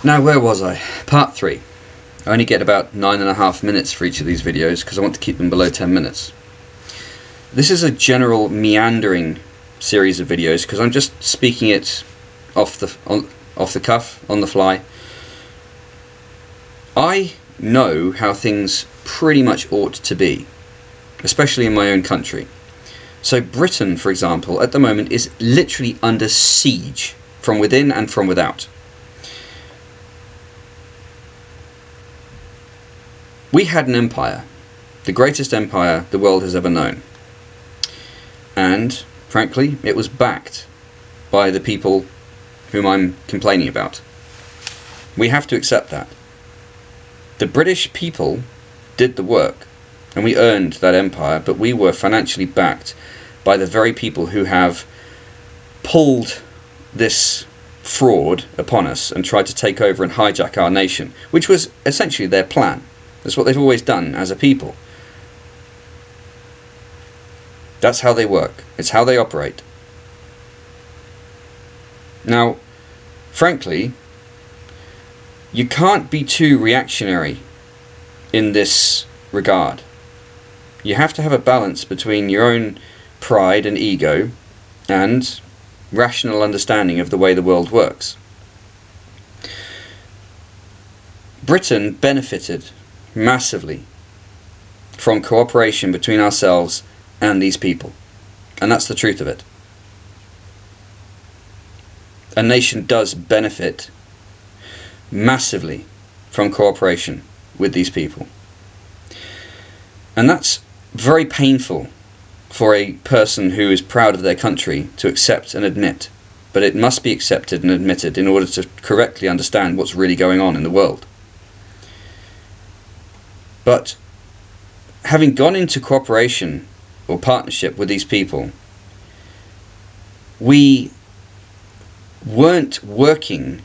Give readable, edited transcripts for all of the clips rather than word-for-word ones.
Now, where was I? Part 3. I only get about 9.5 minutes for each of these videos because I want to keep them below 10 minutes. This is a general meandering series of videos because I'm just speaking it off the cuff, on the fly. I know how things pretty much ought to be, especially in my own country. So Britain, for example, at the moment is literally under siege from within and from without. We had an empire, the greatest empire the world has ever known. And, frankly, it was backed by the people whom I'm complaining about. We have to accept that. The British people did the work, and we earned that empire, but we were financially backed by the very people who have pulled this fraud upon us and tried to take over and hijack our nation, which was essentially their plan. That's what they've always done as a people. That's how they work. It's how they operate. Now, frankly, you can't be too reactionary in this regard. You have to have a balance between your own pride and ego and rational understanding of the way the world works. Britain benefited massively from cooperation between ourselves and these people, and that's the truth of it. A nation does benefit massively from cooperation with these people, and that's very painful for a person who is proud of their country to accept and admit, but it must be accepted and admitted in order to correctly understand what's really going on in the world. But having gone into cooperation or partnership with these people, we weren't working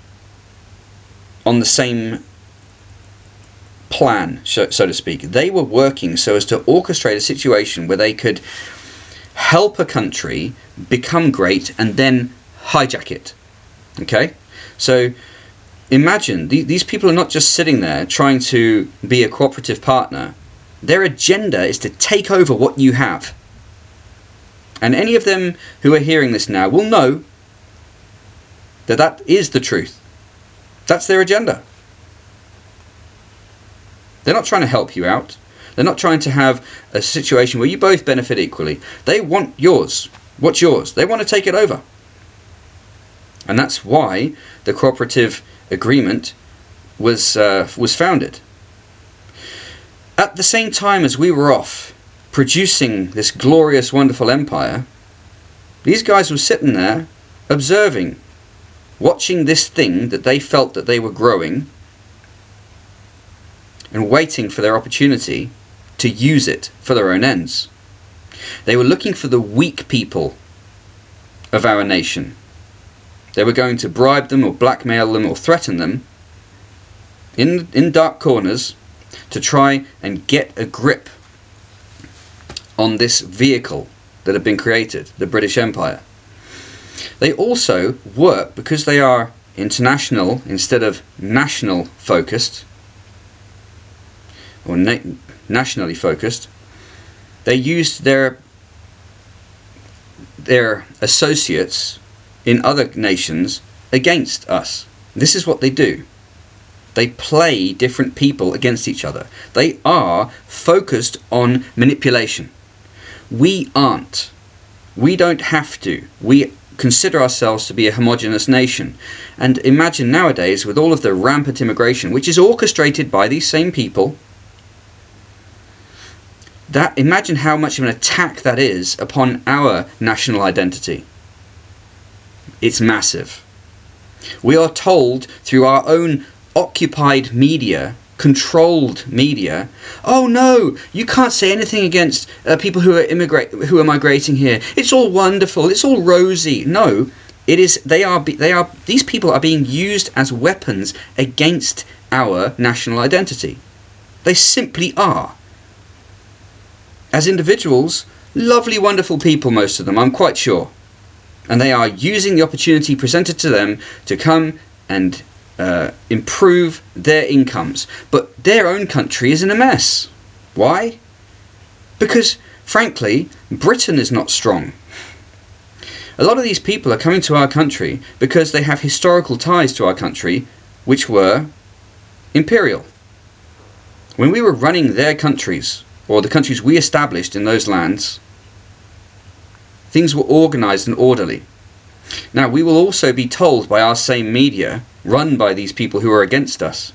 on the same plan, so to speak. They were working so as to orchestrate a situation where they could help a country become great and then hijack it. Okay? So imagine, these people are not just sitting there trying to be a cooperative partner. Their agenda is to take over what you have. And any of them who are hearing this now will know that that is the truth. That's their agenda. They're not trying to help you out. They're not trying to have a situation where you both benefit equally. They want yours. What's yours? They want to take it over. And that's why the cooperative agreement was founded. At the same time as we were off producing this glorious, wonderful empire, these guys were sitting there observing, watching this thing that they felt that they were growing, and waiting for their opportunity to use it for their own ends. They were looking for the weak people of our nation. They were going to bribe them or blackmail them or threaten them in dark corners to try and get a grip on this vehicle that had been created, the British Empire. They also work, because they are international instead of national focused, or nationally focused, they used their associates in other nations against us. This is what they do. They play different people against each other. They are focused on manipulation. We aren't. We don't have to. We consider ourselves to be a homogeneous nation. And imagine nowadays, with all of the rampant immigration, which is orchestrated by these same people, imagine how much of an attack that is upon our national identity. It's massive. We are told through our own occupied media, controlled media, oh no, you can't say anything against people who are migrating here. It's all wonderful. It's all rosy. No, it is. These people are being used as weapons against our national identity. They simply are. As individuals, lovely, wonderful people, most of them, I'm quite sure. And they are using the opportunity presented to them to come and improve their incomes, but their own country is in a mess. Why? Because, frankly, Britain is not strong. A lot of these people are coming to our country because they have historical ties to our country, which were imperial. When we were running their countries, or the countries we established in those lands, things were organised and orderly. Now, we will also be told by our same media, run by these people who are against us,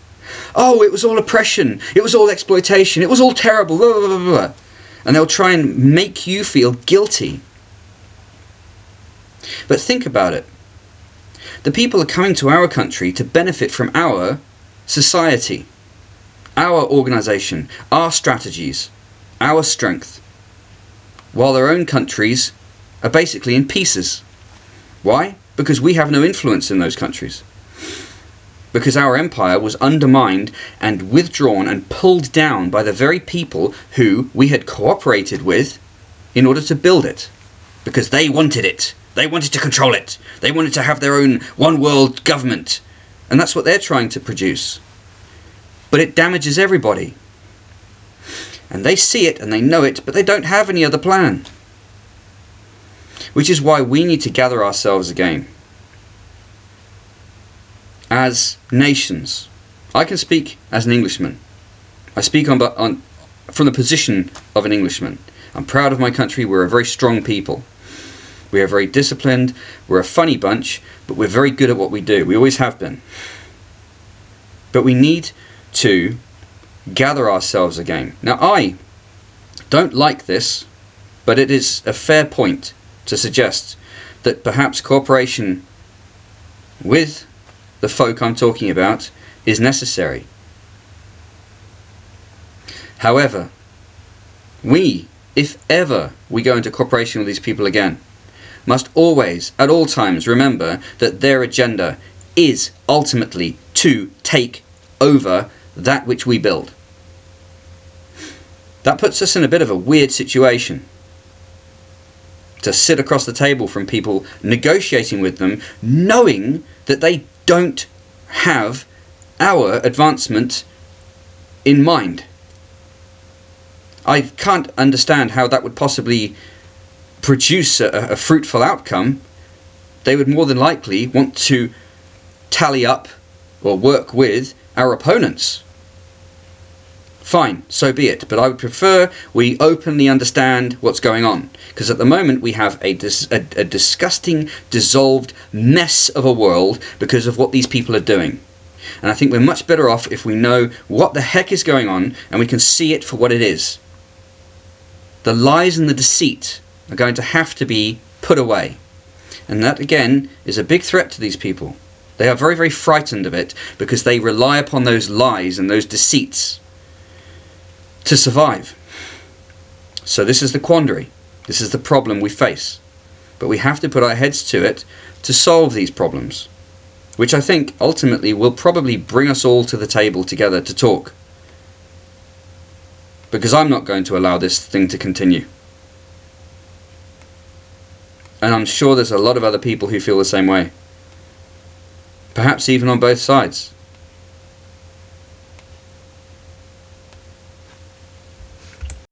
oh, it was all oppression, it was all exploitation, it was all terrible, blah, blah, blah, blah. And they'll try and make you feel guilty. But think about it. The people are coming to our country to benefit from our society, our organisation, our strategies, our strength, while their own countries are basically in pieces. Why? Because we have no influence in those countries. Because our empire was undermined and withdrawn and pulled down by the very people who we had cooperated with in order to build it. Because they wanted it. They wanted to control it. They wanted to have their own one world government. And that's what they're trying to produce. But it damages everybody. And they see it and they know it, but they don't have any other plan. Which is why we need to gather ourselves again. As nations. I can speak as an Englishman. I speak from the position of an Englishman. I'm proud of my country. We're a very strong people. We are very disciplined. We're a funny bunch, but we're very good at what we do. We always have been. But we need to gather ourselves again. Now, I don't like this, but it is a fair point to suggest that perhaps cooperation with the folk I'm talking about is necessary. However, we, if ever we go into cooperation with these people again, must always, at all times, remember that their agenda is ultimately to take over that which we build. That puts us in a bit of a weird situation. To sit across the table from people, negotiating with them, knowing that they don't have our advancement in mind. I can't understand how that would possibly produce a fruitful outcome. They would more than likely want to tally up or work with our opponents. Fine, so be it, but I would prefer we openly understand what's going on, because at the moment we have a disgusting, dissolved mess of a world because of what these people are doing. And I think we're much better off if we know what the heck is going on and we can see it for what it is. The lies and the deceit are going to have to be put away. And that, again, is a big threat to these people. They are very, very frightened of it because they rely upon those lies and those deceits to survive. So this is the quandary. This is the problem we face. But we have to put our heads to it to solve these problems, which I think ultimately will probably bring us all to the table together to talk. Because I'm not going to allow this thing to continue. And I'm sure there's a lot of other people who feel the same way. Perhaps even on both sides.